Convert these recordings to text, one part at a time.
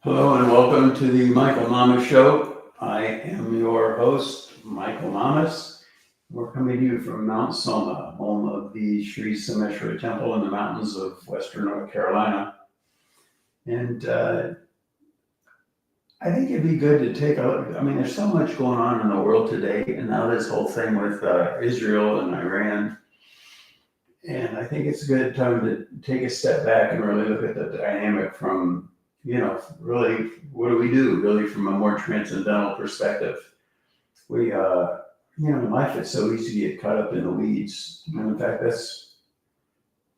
Hello and welcome to the Michael Mamas Show. I am your host, Michael Mamas. We're coming to you from Mount Soma, home of the Sri Someshwara Temple in the mountains of western North Carolina. And I think it'd be good to take a look. I mean, there's so much going on in the world today, and now this whole thing with Israel and Iran. And I think it's a good time to take a step back and really look at the dynamic from, really, what do we do really from a more transcendental perspective? We, in life, it's so easy to get caught up in the weeds. And in fact, that's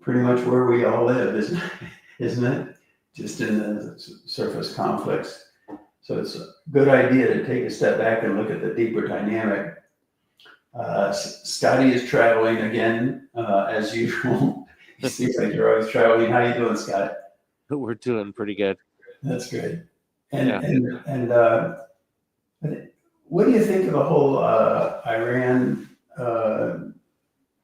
pretty much where we all live, isn't it? Just in the surface conflicts. So it's a good idea to take a step back and look at the deeper dynamic. Scotty is traveling again, as usual. It seems like you're always traveling. How you doing, Scott? We're doing pretty good. That's good. And Yeah. what do you think of the whole Iran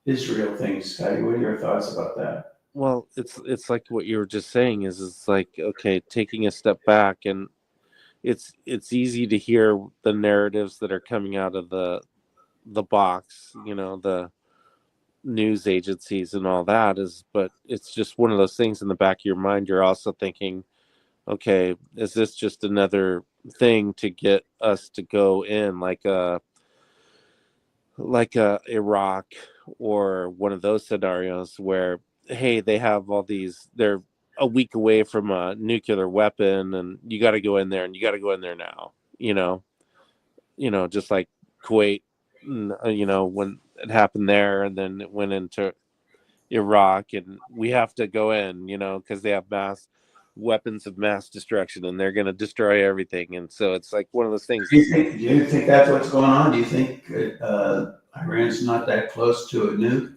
Israel thing, Scotty? What are your thoughts about that? Well, it's like what you were just saying is it's like, okay, taking a step back, and it's easy to hear the narratives that are coming out of the box, the news agencies and all that but it's just one of those things in the back of your mind. You're also thinking, okay, is this just another thing to get us to go in like a Iraq or one of those scenarios where, hey, they have all these, they're a week away from a nuclear weapon, and you got to go in there, and you got to go in there now, just like Kuwait, when it happened there, and then it went into Iraq, and we have to go in, because they have weapons of mass destruction, and they're going to destroy everything. And so it's like one of those things. Do you think that's what's going on? Do you think Iran's not that close to a nuke?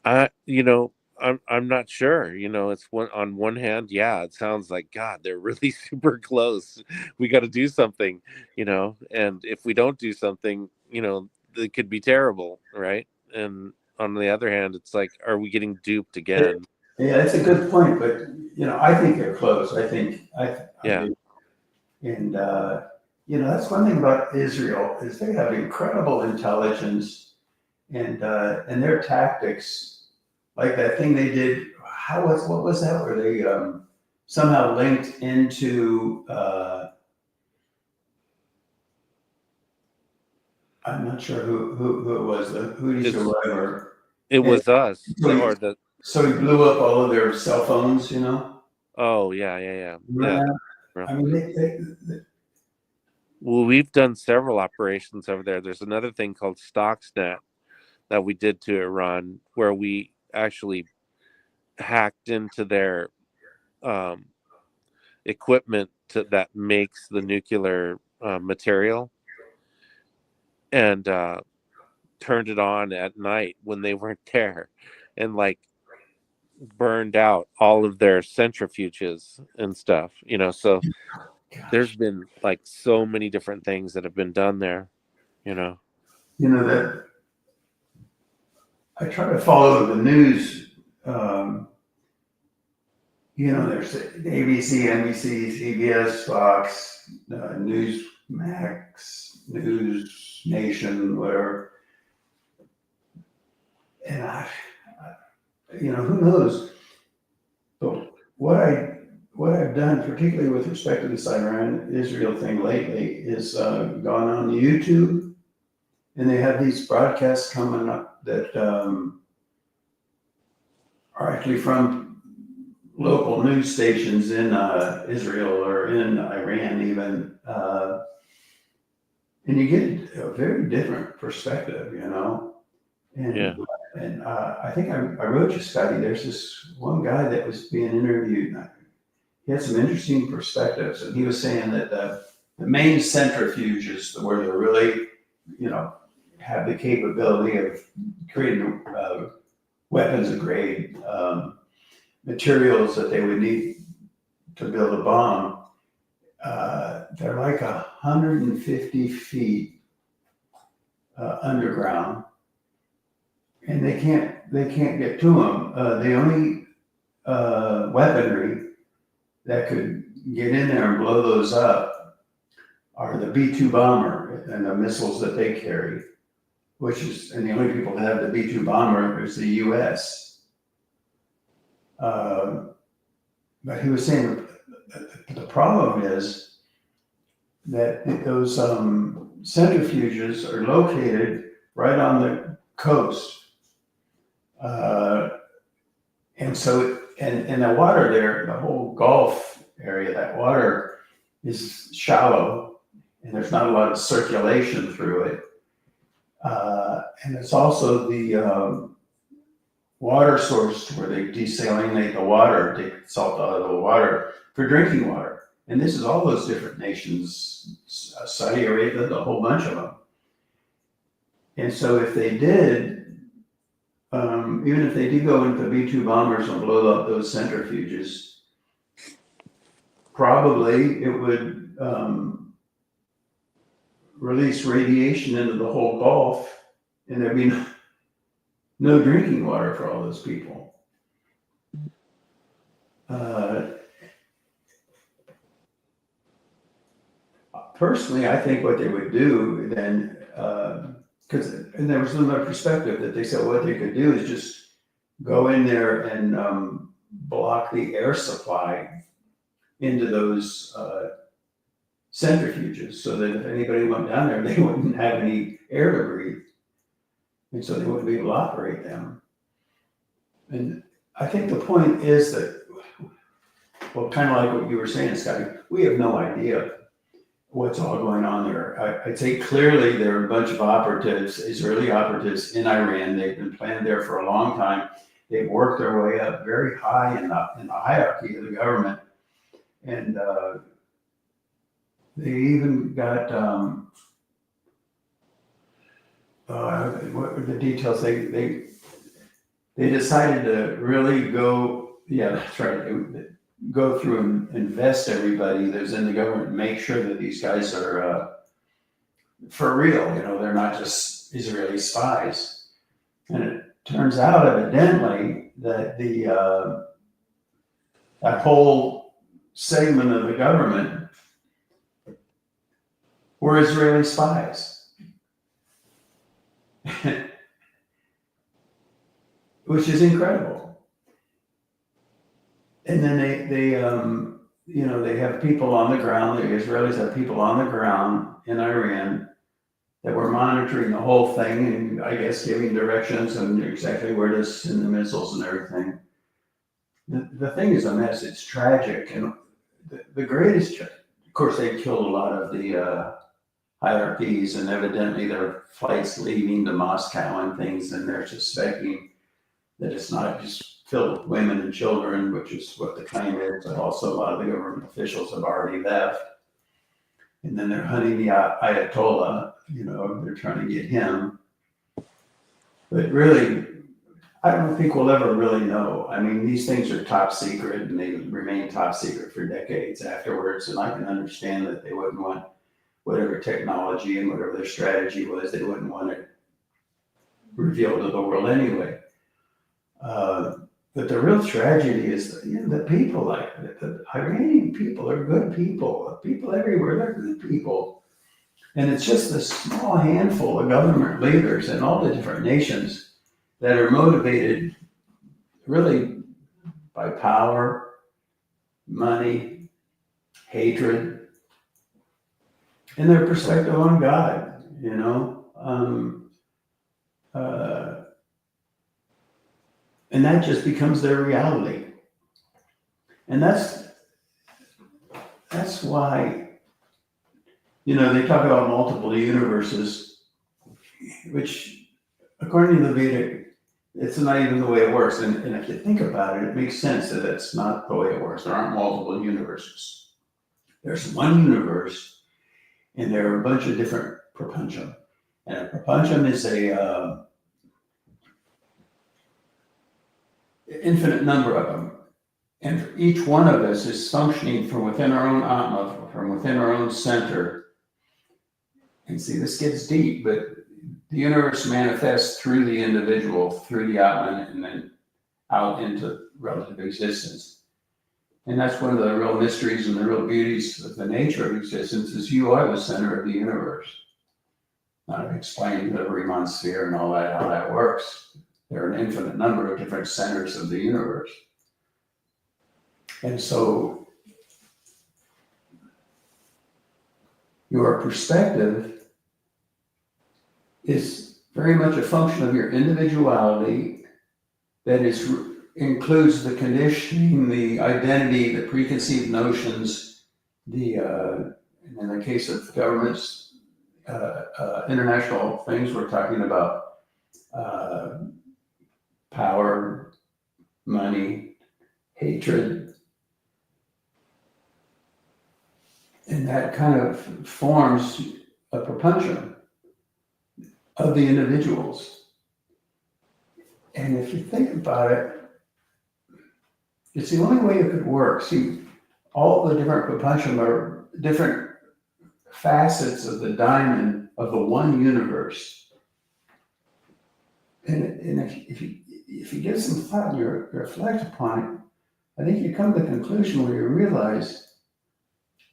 I, you know, I'm not sure. It's on one hand, yeah, it sounds like God, they're really super close. We got to do something, and if we don't do something, it could be terrible, right? And on the other hand, it's like, are we getting duped again? Yeah, that's a good point, but I think they're close. I Yeah, do. And that's one thing about Israel is they have incredible intelligence and their tactics, like that thing they did. What was that? Where they somehow linked into I'm not sure who it was, the Houthis or it's whatever. it And was us so he, or the so he blew up all of their cell phones. oh yeah, yeah, yeah, yeah. Remember Well, that? I mean, we've done several operations over there. There's another thing called Stuxnet that we did to Iran, where we actually hacked into their um, equipment that makes the nuclear material, and turned it on at night when they weren't there, and like burned out all of their centrifuges and stuff. So there's gosh, been like so many different things that have been done there. You know. that I try to follow the news. Um, there's ABC, NBC, CBS, Fox, Newsmax, News Nation, whatever. And who knows? But what I've done, particularly with respect to this Iran Israel thing lately, is gone on YouTube, and they have these broadcasts coming up that are actually from local news stations in Israel or in Iran, even, and you get a very different perspective, And Yeah. I think I wrote you, Scotty. There's this one guy that was being interviewed. And he had some interesting perspectives, and he was saying that the main centrifuges, where they're really, you know, have the capability of creating weapons of grade materials that they would need to build a bomb. They're like 150 feet underground, and they can't get to them. The only weaponry that could get in there and blow those up are the B-2 bomber and the missiles that they carry, and the only people that have the B-2 bomber is the U.S. But he was saying the problem is that those centrifuges are located right on the coast. And so, and the water there, the whole Gulf area, that water is shallow and there's not a lot of circulation through it. And it's also the water source where they desalinate the water, take salt out of the water for drinking water. And this is all those different nations, Saudi Arabia, a whole bunch of them. And so if they did, even if they did go into the B-2 bombers and blow up those centrifuges, probably it would release radiation into the whole Gulf, and there'd be no drinking water for all those people. Personally, I think what they would do then, and there was another perspective that they said what they could do is just go in there and block the air supply into those centrifuges so that if anybody went down there, they wouldn't have any air to breathe. And so they wouldn't be able to operate them. And I think the point is that, well, kind of like what you were saying, Scotty, we have no idea what's all going on there. I'd say clearly there are a bunch of operatives, Israeli operatives in Iran. They've been planned there for a long time. They've worked their way up very high in the hierarchy of the government. And they even got, what were the details? They decided to really go, yeah, that's right. Go through and invest everybody that's in the government and make sure that these guys are for real, they're not just Israeli spies. And it turns out evidently that that whole segment of the government were Israeli spies. Which is incredible. And then they have people on the ground. The Israelis have people on the ground in Iran that were monitoring the whole thing and I guess giving directions on exactly where to send the missiles and everything. The thing is a mess. It's tragic. And the greatest, of course, they killed a lot of the hierarchies, and evidently there are flights leaving to Moscow and things, and they're suspecting that it's not just filled with women and children, which is what the claim is, but also a lot of the government officials have already left. And then they're hunting the Ayatollah, they're trying to get him. But really, I don't think we'll ever really know. I mean, these things are top secret and they remain top secret for decades afterwards. And I can understand that they wouldn't want whatever technology and whatever their strategy was, they wouldn't want it revealed to the world anyway. But the real tragedy is, the people, like the Iranian people are good people. People everywhere, they're good people. And it's just a small handful of government leaders in all the different nations that are motivated really by power, money, hatred, and their perspective on God, and that just becomes their reality. And that's why, they talk about multiple universes, which according to the Vedic, it's not even the way it works. And if you think about it, it makes sense that it's not the way it works. There aren't multiple universes. There's one universe, and there are a bunch of different prapancham. And a prapancham is a infinite number of them. And each one of us is functioning from within our own Atma, from within our own center. And see, this gets deep, but the universe manifests through the individual, through the Atman, and then out into relative existence. And that's one of the real mysteries and the real beauties of the nature of existence is you are the center of the universe. I've explained the Riemann sphere and all that, how that works. There are an infinite number of different centers of the universe. And so your perspective is very much a function of your individuality that includes the conditioning, the identity, the preconceived notions, in the case of governments, international things, we're talking about power, money, hatred, and that kind of forms a propension of the individuals. And if you think about it, it's the only way it could work. See, all the different propension are different facets of the diamond of the one universe. And if you give some thought and you reflect upon it, I think you come to the conclusion where you realize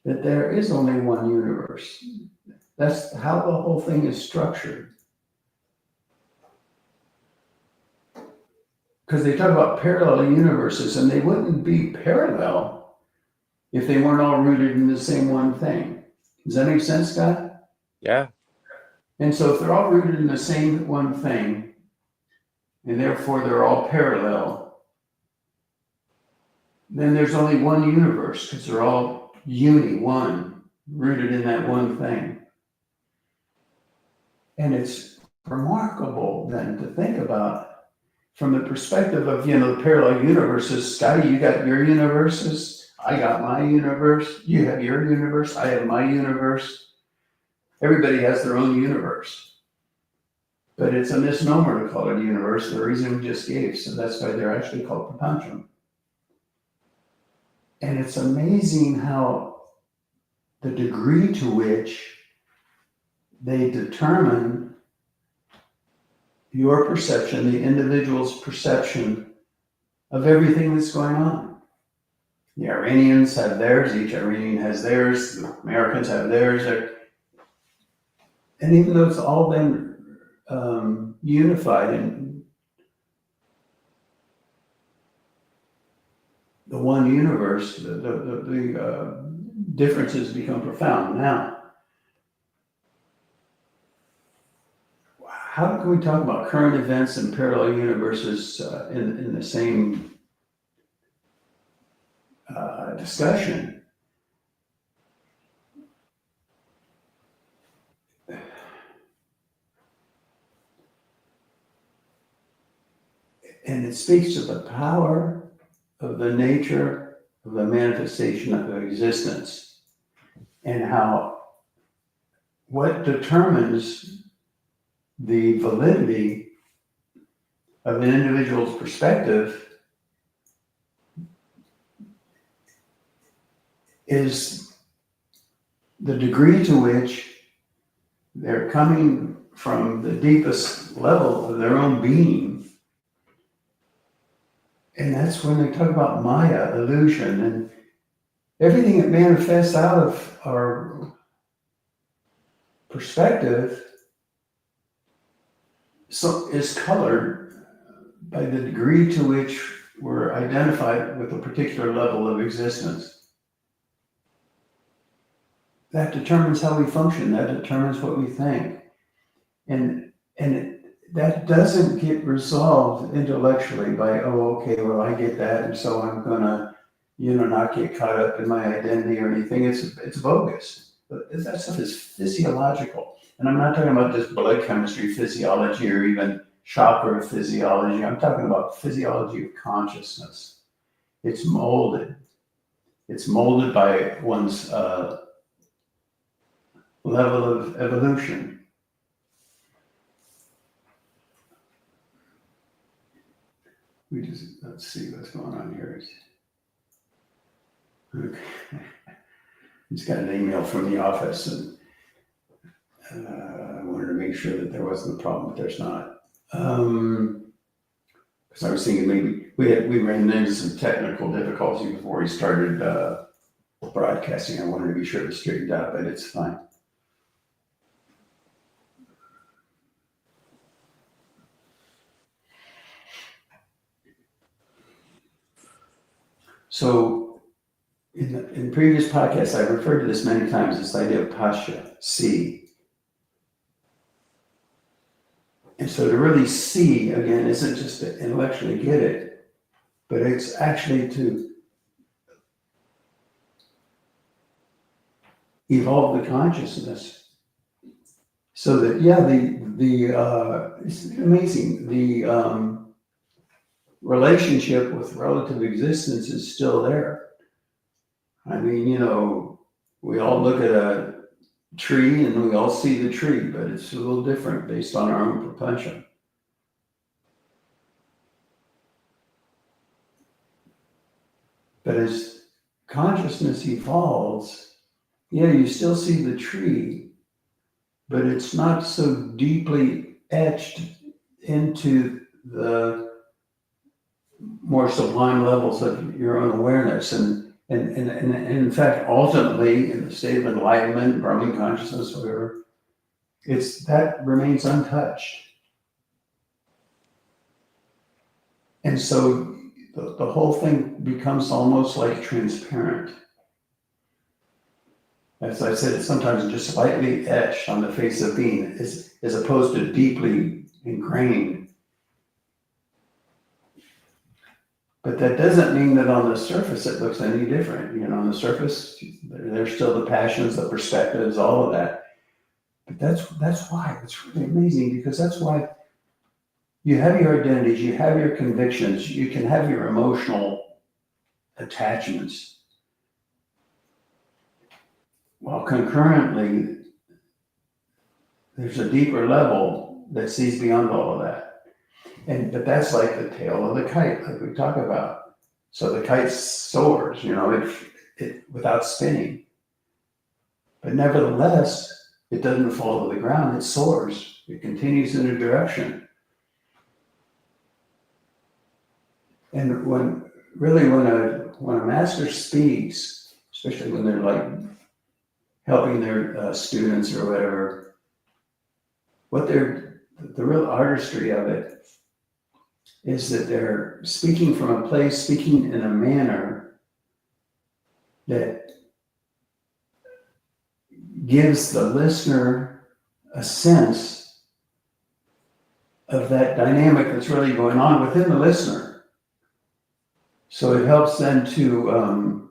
that there is only one universe. That's how the whole thing is structured. Because they talk about parallel universes, and they wouldn't be parallel if they weren't all rooted in the same one thing. Does that make sense, Scott? Yeah. And so if they're all rooted in the same one thing, and therefore they're all parallel, then there's only one universe, because they're all one, rooted in that one thing. And it's remarkable then to think about from the perspective of, the parallel universes. Scotty, you got your universes, I got my universe, you have your universe, I have my universe. Everybody has their own universe. But it's a misnomer to call it a universe, the reason we just gave, so that's why they're actually called propension. And it's amazing how the degree to which they determine your perception, the individual's perception of everything that's going on. The Iranians have theirs, each Iranian has theirs, the Americans have theirs. And even though it's all been unified in the one universe, the differences become profound. Now, how can we talk about current events and parallel universes in the same discussion? And it speaks to the power of the nature of the manifestation of existence, and how what determines the validity of an individual's perspective is the degree to which they're coming from the deepest level of their own being. And that's when they talk about Maya, illusion, and everything that manifests out of our perspective is colored by the degree to which we're identified with a particular level of existence. That determines how we function, that determines what we think. And that doesn't get resolved intellectually by, okay, well, I get that, and so I'm gonna, not get caught up in my identity or anything. It's bogus. But that stuff is physiological. And I'm not talking about just blood chemistry, physiology, or even chakra physiology. I'm talking about physiology of consciousness. It's molded. It's molded by one's level of evolution. Let's see what's going on here. Okay. Just got an email from the office, and I wanted to make sure that there wasn't a problem, but there's not. Because I was thinking maybe we ran into some technical difficulties before we started broadcasting. I wanted to be sure it was straightened out, but it's fine. So in previous podcasts, I've referred to this many times, this idea of Pasya See. And so to really see, again, isn't just to intellectually get it, but it's actually to evolve the consciousness. So that, yeah, it's amazing. The relationship with relative existence is still there. I mean, we all look at a tree and we all see the tree, but it's a little different based on our own propension. But as consciousness evolves, yeah, you still see the tree, but it's not so deeply etched into the more sublime levels of your own awareness. And in fact, ultimately, in the state of enlightenment, Brahman consciousness, whatever, that remains untouched. And so the whole thing becomes almost like transparent. As I said, it's sometimes just slightly etched on the face of being, as opposed to deeply ingrained. But that doesn't mean that on the surface it looks any different. On the surface, there's still the passions, the perspectives, all of that. But that's why it's really amazing, because that's why you have your identities, you have your convictions, you can have your emotional attachments, while concurrently there's a deeper level that sees beyond all of that. But that's like the tail of the kite, like we talk about. So the kite soars, it without spinning. But nevertheless, it doesn't fall to the ground, it soars. It continues in a direction. And when a master speaks, especially when they're like helping their students or whatever, the real artistry of it is that they're speaking from a place, speaking in a manner that gives the listener a sense of that dynamic that's really going on within the listener. So it helps them to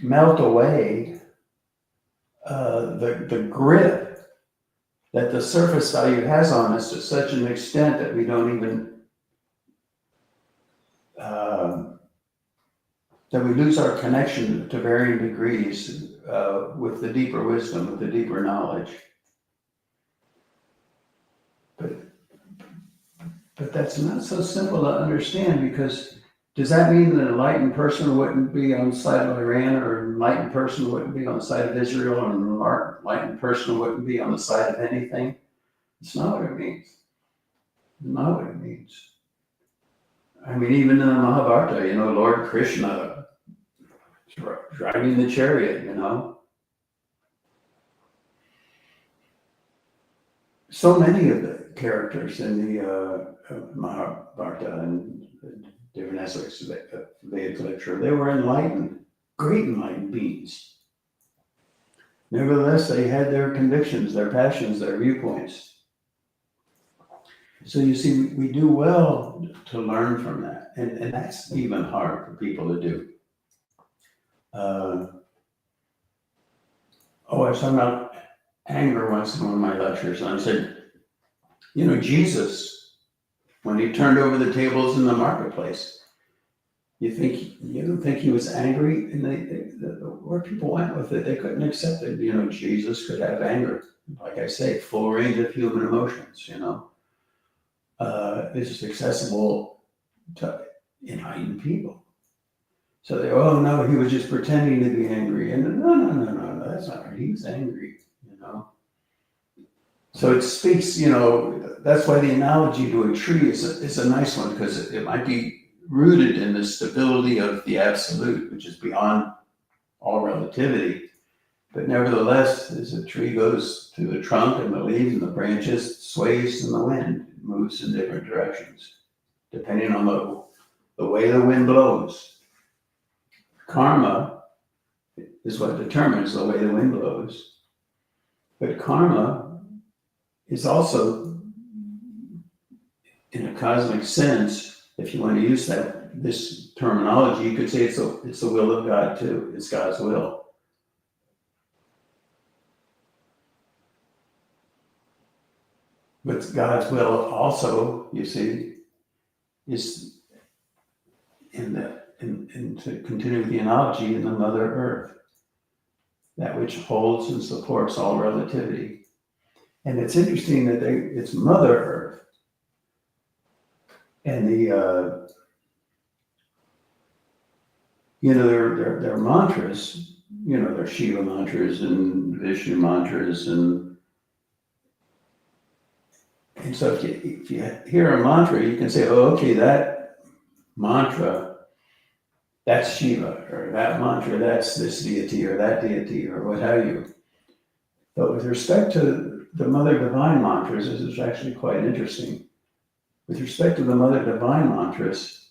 melt away the grip that the surface value has on us to such an extent that we don't even that we lose our connection to varying degrees with the deeper wisdom, with the deeper knowledge. But that's not so simple to understand, because does that mean that an enlightened person wouldn't be on the side of Iran, or an enlightened person wouldn't be on the side of Israel, or an enlightened person wouldn't be on the side of anything? It's not what it means. Not what it means. I mean, even in the Mahabharata, Lord Krishna driving the chariot, So many of the characters in the Mahabharata and different aspects of Vedic literature, they were enlightened, great enlightened beings. Nevertheless, they had their convictions, their passions, their viewpoints. So you see, we do well to learn from that. And that's even hard for people to do. I was talking about anger once in one of my lectures, and I said, Jesus, when he turned over the tables in the marketplace, you don't think he was angry? And where people went with it, they couldn't accept it. Jesus could have anger. Like I say, full range of human emotions, it's accessible to enlightened people. So they, oh no, he was just pretending to be angry. And no, that's not right. He was angry, So it speaks, that's why the analogy to a tree is a nice one, because it might be rooted in the stability of the absolute, which is beyond all relativity. But nevertheless, as a tree goes to the trunk and the leaves and the branches, sways in the wind, it moves in different directions, depending on the way the wind blows. Karma is what determines the way the wind blows. But karma is also, in a cosmic sense, if you want to use this terminology, you could say it's the will of God too. It's God's will. But God's will also, you see, is to continue with the analogy, in the Mother Earth, that which holds and supports all relativity. And it's interesting that it's Mother Earth. And their mantras, their Shiva mantras and Vishnu mantras, and so if you hear a mantra, you can say, oh, okay, that mantra, that's Shiva, or that mantra, that's this deity or that deity, or what have you. But with respect to the Mother Divine mantras, this is actually quite interesting. With respect to the Mother Divine mantras,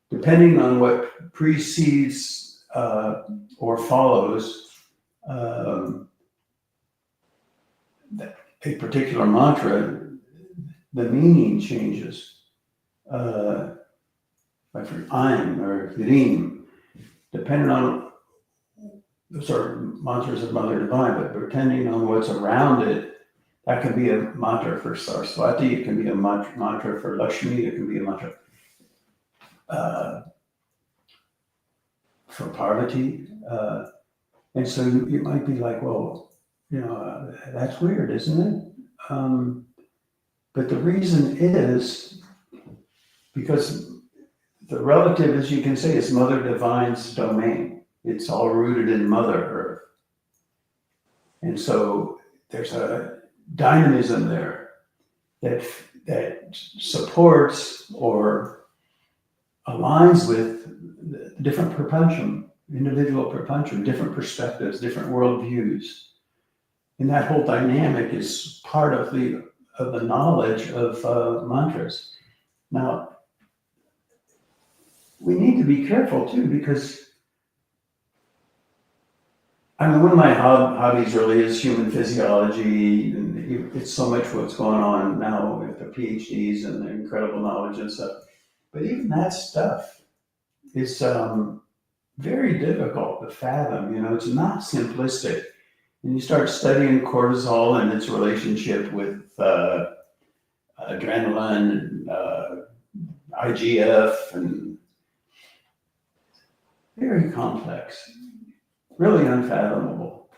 depending on what precedes or follows a particular mantra, the meaning changes. Like for Aim or Hrim, depending on the sort of mantras of Mother Divine, but depending on what's around it, that can be a mantra for Saraswati, it can be a mantra for Lakshmi, it can be a mantra for Parvati. And so you might be like, well, that's weird, isn't it? But the reason is because the relative, as you can say, is Mother Divine's domain. It's all rooted in Mother Earth. And so there's a dynamism there that supports or aligns with the different propunction, individual propunction, different perspectives, different worldviews. And that whole dynamic is part of the knowledge of mantras. Now, we need to be careful too, because one of my hobbies really is human physiology, and it's so much what's going on now with the PhDs and the incredible knowledge and stuff. But even that stuff is very difficult to fathom. It's not simplistic. And you start studying cortisol and its relationship with adrenaline and IGF, and very complex, really unfathomable.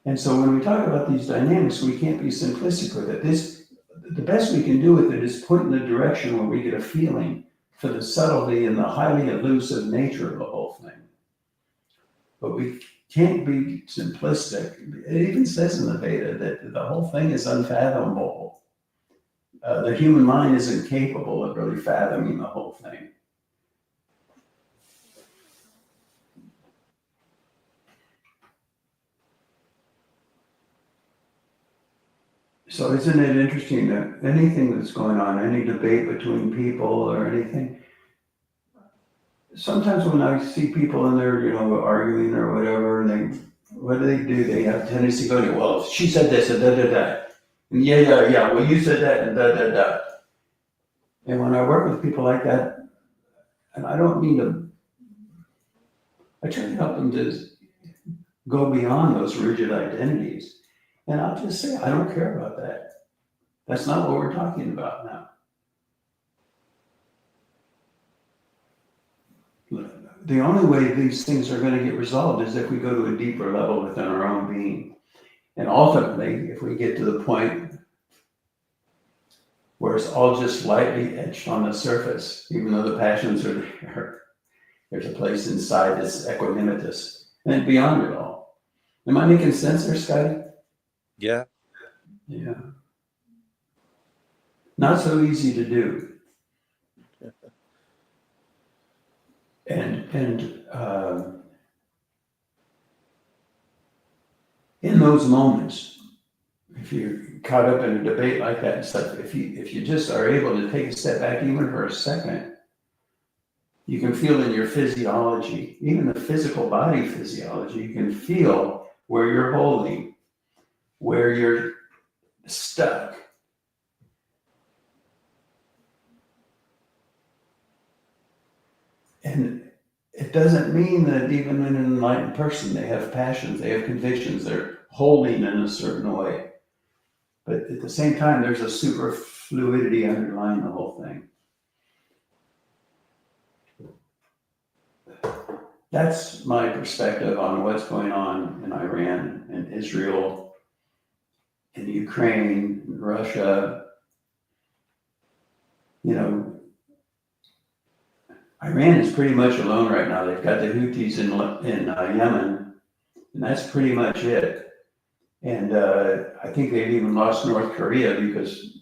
And so when we talk about these dynamics, we can't be simplistic with it. The best we can do with it is point in the direction where we get a feeling for the subtlety and the highly elusive nature of the whole thing. But we can't be simplistic. It even says in the Veda that the whole thing is unfathomable. The human mind isn't capable of really fathoming the whole thing. So isn't it interesting that anything that's going on, any debate between people or anything, sometimes when I see people and they're, arguing or whatever, and what do? They have a tendency to go, well, she said this and da da da. And yeah, well, you said that and da da da. And when I work with people like that, and I don't mean to, I try to help them to go beyond those rigid identities. And I'll just say, I don't care about that. That's not what we're talking about now. The only way these things are going to get resolved is if we go to a deeper level within our own being. And ultimately, if we get to the point where it's all just lightly etched on the surface, even though the passions are there, there's a place inside this equanimous and beyond it all. Am I making sense there, Scotty? Yeah. Not so easy to do. And in those moments, if you're caught up in a debate like that and stuff, if you just are able to take a step back even for a second, you can feel in your physiology, even the physical body physiology, you can feel where you're holding, where you're stuck. And it doesn't mean that even in an enlightened person, they have passions, they have convictions, they're holding in a certain way. But at the same time, there's a super fluidity underlying the whole thing. That's my perspective on what's going on in Iran and Israel, in Ukraine, in Russia. You know, Iran is pretty much alone right now. They've got the Houthis in Yemen, and that's pretty much it. And I think they've even lost North Korea because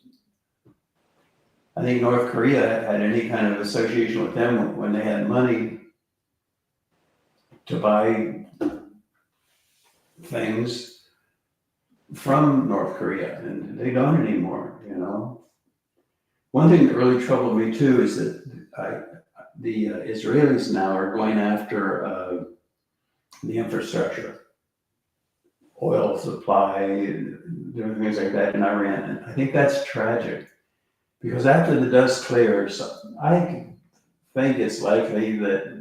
I think North Korea had any kind of association with them when they had money to buy things from North Korea, and they don't anymore, you know. One thing that really troubled me too is that the Israelis now are going after the infrastructure, oil supply, and doing things like that in Iran. And I think that's tragic because after the dust clears, I think it's likely that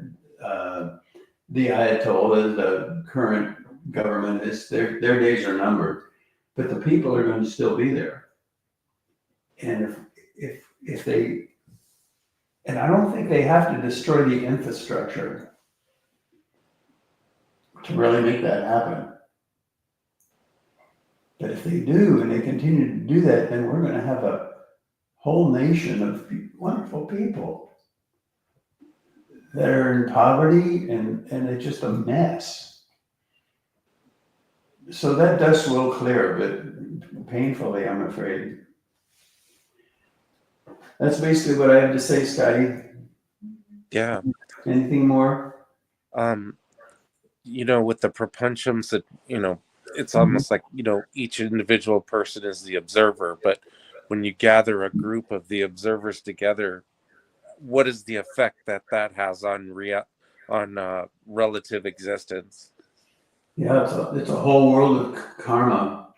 the Ayatollah, the current government, their days are numbered, but the people are going to still be there. And if they, and I don't think they have to destroy the infrastructure to really make that happen. But if they do, and they continue to do that, then we're going to have a whole nation of wonderful people that are in poverty, and it's just a mess. So that dust will clear, but painfully, I'm afraid. That's basically what I have to say, Scotty. Yeah. Anything more? You know, with the propuntiums that, you know, it's almost like, you know, each individual person is the observer, but when you gather a group of the observers together, what is the effect that has on relative existence? Yeah, it's a whole world of karma.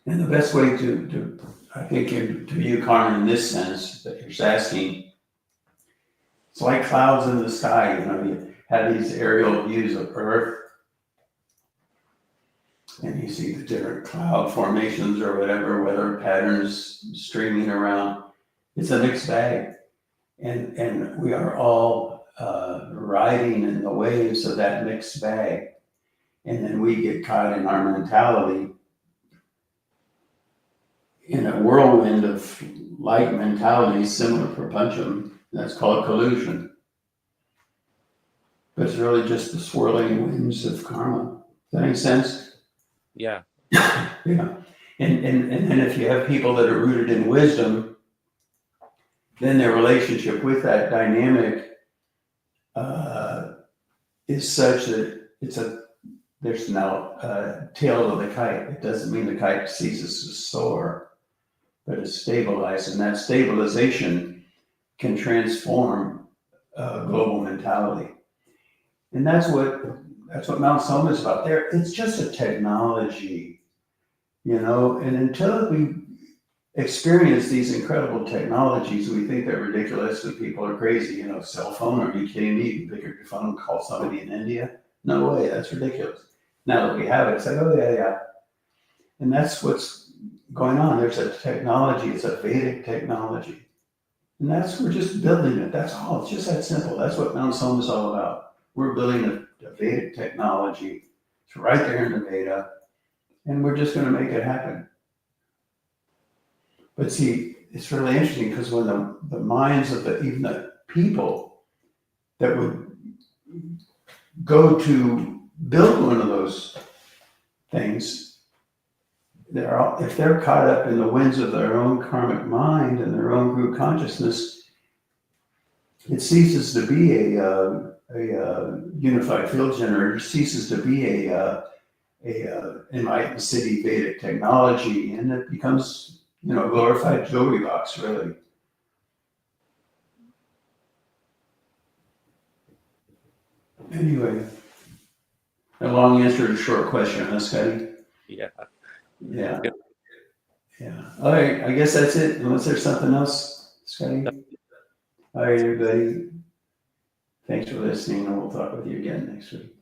And the best way to I think, to view karma in this sense that you're asking, it's like clouds in the sky. You know, you have these aerial views of Earth, and you see the different cloud formations or whatever, weather patterns streaming around. It's a mixed bag. And we are all riding in the waves of that mixed bag. And then we get caught in our mentality in a whirlwind of light mentality, similar propuntium. That's called collusion. But it's really just the swirling winds of karma. Does that make sense? Yeah. Yeah. And then if you have people that are rooted in wisdom, then their relationship with that dynamic is such that there's now a tail of the kite. It doesn't mean the kite ceases to soar, but it's stabilized, and that stabilization can transform global mentality. And that's what Mount Soma is about. There, it's just a technology, you know. And until we experience these incredible technologies, we think they're ridiculous and people are crazy. You know, cell phone? Are you kidding me? You pick up your phone and call somebody in India? No way, that's ridiculous. Now that we have it, it's like, oh yeah. And that's what's going on. There's a technology, it's a Vedic technology. And we're just building it. That's all. It's just that simple. That's what Mount Soma is all about. We're building a Vedic technology. It's right there in the Veda. And we're just going to make it happen. But see, it's really interesting because when the minds of even the people that would go to build one of those things, if they're caught up in the winds of their own karmic mind and their own group consciousness, it ceases to be a unified field generator, ceases to be a enlightened city Vedic technology, and it becomes, you know, a glorified jewelry box, really. Anyway, a long answer to a short question, huh, Scotty? Yeah. Yeah, yeah. All right, I guess that's it. Unless there's something else, Scotty? All right, everybody. Thanks for listening, and we'll talk with you again next week.